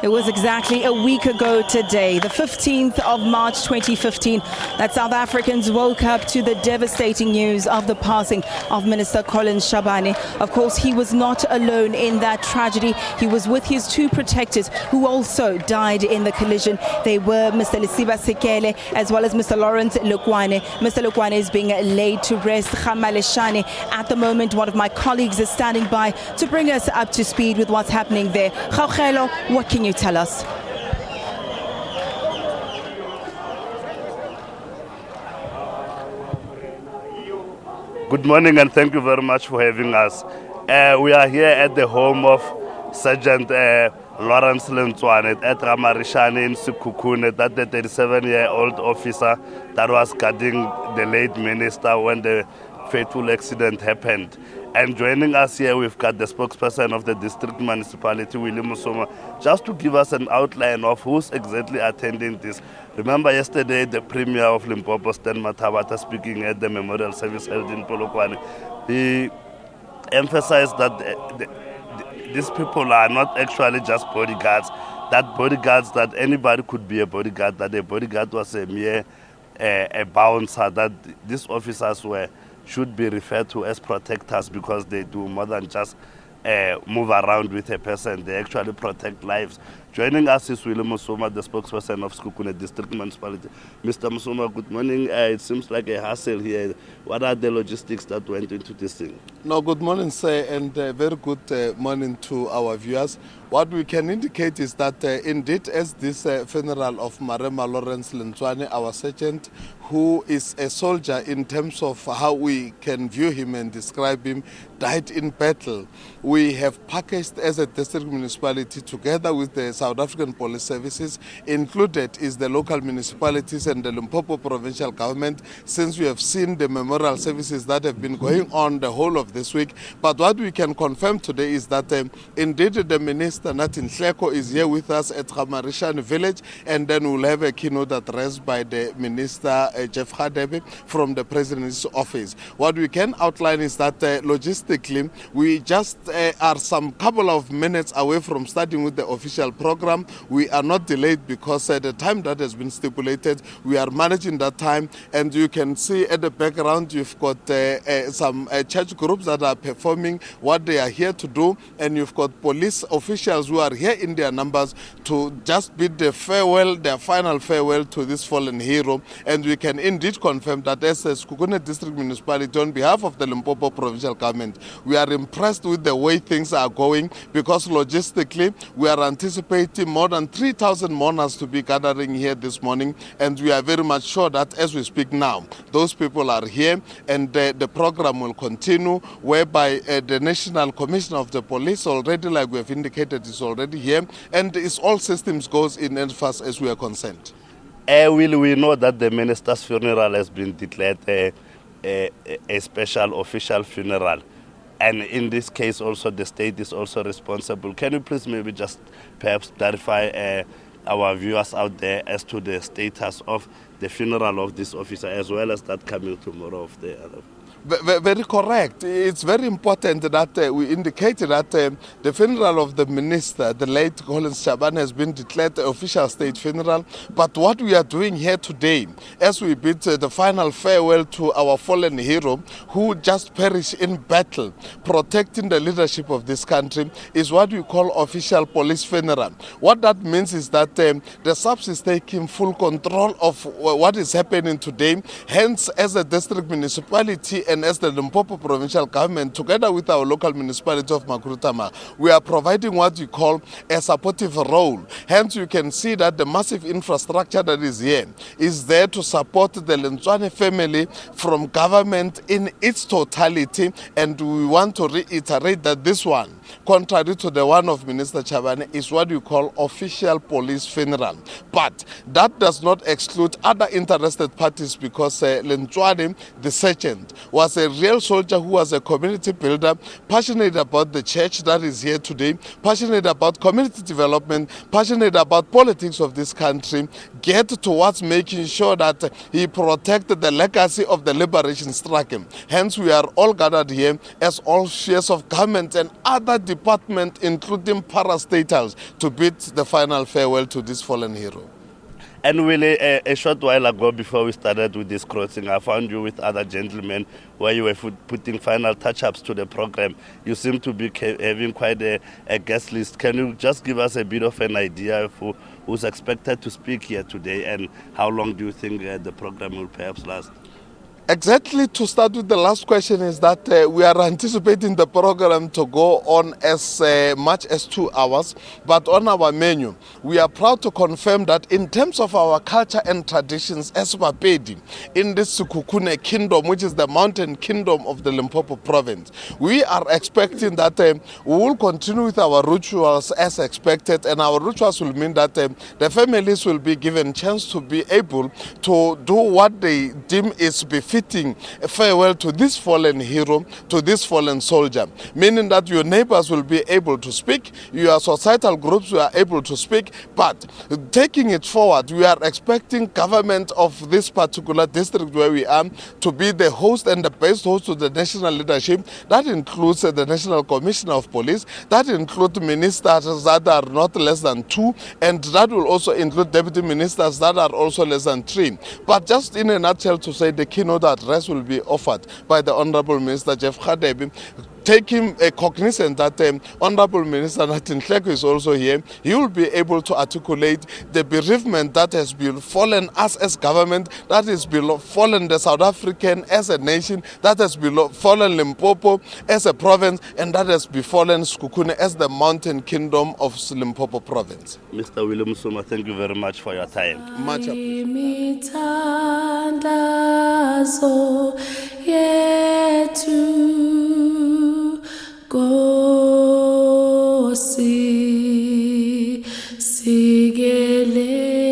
It was exactly a week ago today, the 15th of March 2015, that South Africans woke up to the devastating news of the passing of Minister Collins Chabane. Of course, he was not alone in that tragedy. He was with his two protectors who also died in the collision. They were Mr. Lesiba Sekele as well as Mr. Lawrence Lekwane. Mr. Lekwane is being laid to rest. Khamaleshane. At the moment, one of my colleagues is standing by to bring us up to speed with what's happening there. Sekhukhune, what can you tell us? Good morning and thank you very much for having us. We are here at the home of Sergeant Lawrence Lekwane at Ramarishane in Sekhukhune, that the 37-year-old officer that was guarding the late minister when the fatal accident happened. And joining us here, we've got the spokesperson of the district municipality, Willy Mosoma, just to give us an outline of who's exactly attending this. Remember yesterday, the Premier of Limpopo, Stan Mathabata, speaking at the memorial service held in Polokwane, he emphasized that these people are not actually just bodyguards, that anybody could be a bodyguard, that a bodyguard was a mere a bouncer, that these officers should be referred to as protectors because they do more than just move around with a person. They actually protect lives. Joining us is Willy Mosoma, the spokesperson of Sekhukhune District Municipality. Mr. Mosoma, good morning. It seems like a hassle here. What are the logistics that went into this thing? No, good morning, sir, and very good morning to our viewers. What we can indicate is that indeed, as this funeral of Marema Lawrence Lekwane, our sergeant, who is a soldier in terms of how we can view him and describe him, died in battle. We have packaged as a district municipality together with the South African Police Services. Included is the local municipalities and the Limpopo provincial government, since we have seen the memorial services that have been going on the whole of this week. But what we can confirm today is that indeed the Minister Natin Hleko is here with us at Ramarishane village, and then we'll have a keynote address by the Minister Jeff Hadebe from the President's office. What we can outline is that logistically, we just are some couple of minutes away from starting with the official program. We are not delayed because the time that has been stipulated, we are managing that time. And you can see at the background, you've got some church groups that are performing what they are here to do, and you've got police officials who are here in their numbers to just bid the farewell, their final farewell to this fallen hero. And we can indeed confirm that as a Sekhukhune District Municipality, on behalf of the Limpopo Provincial Government, we are impressed with the way things are going, because logistically we are anticipating more than 3,000 mourners to be gathering here this morning, and we are very much sure that as we speak now, those people are here, and the program will continue, whereby the National Commissioner of the Police already, like we have indicated, is already here, and it's all systems goes in as far as we are concerned. We know that the minister's funeral has been declared a special official funeral. And in this case also the state is also responsible. Can you please maybe just perhaps clarify our viewers out there as to the status of the funeral of this officer as well as that coming tomorrow of the other? Very correct. It's very important that we indicated that the funeral of the minister, the late Collins Chabane, has been declared the official state funeral. But what we are doing here today, as we bid the final farewell to our fallen hero who just perished in battle, protecting the leadership of this country, is what we call official police funeral. What that means is that the SABC is taking full control of what is happening today. Hence, as a district municipality and as the Limpopo provincial government, together with our local municipality of Makurutama, we are providing what we call a supportive role. Hence, you can see that the massive infrastructure that is here is there to support the Lekwane family from government in its totality. And we want to reiterate that this one, contrary to the one of Minister Chabane, is what we call official police funeral. But that does not exclude other interested parties, because Lekwane, the sergeant, was was a real soldier who was a community builder, passionate about the church that is here today, passionate about community development, passionate about politics of this country, get towards making sure that he protected the legacy of the liberation struggle. Hence, we are all gathered here as all spheres of government and other departments, including parastatals, to bid the final farewell to this fallen hero. And Willy, a short while ago, before we started with this crossing, I found you with other gentlemen where you were putting final touch-ups to the program. You seem to be having quite a guest list. Can you just give us a bit of an idea of who's expected to speak here today, and how long do you think the program will perhaps last? Exactly, to start with the last question, is that we are anticipating the program to go on as much as 2 hours, but on our menu, we are proud to confirm that in terms of our culture and traditions as Bapedi, in this Sekhukhune kingdom, which is the mountain kingdom of the Limpopo province, we are expecting that we will continue with our rituals as expected, and our rituals will mean that the families will be given chance to be able to do what they deem is befitting a farewell to this fallen hero, to this fallen soldier, meaning that your neighbors will be able to speak, your societal groups will be able to speak, but taking it forward, we are expecting government of this particular district where we are to be the host and the best host to the national leadership. That includes the National Commissioner of Police, that includes ministers that are not less than 2, and that will also include deputy ministers that are also less than 3. But just in a nutshell to say, the keynote address will be offered by the Honorable Minister Jeff Radebe, taking cognizant that Honorable Minister Natin Hleko is also here. He will be able to articulate the bereavement that has befallen us as government, that has befallen the South African as a nation, that has befallen Limpopo as a province, and that has befallen Sekhukhune as the mountain kingdom of Limpopo province. Mr. Willy Mosoma, thank you very much for your time. Much appreciated. Kosi sigele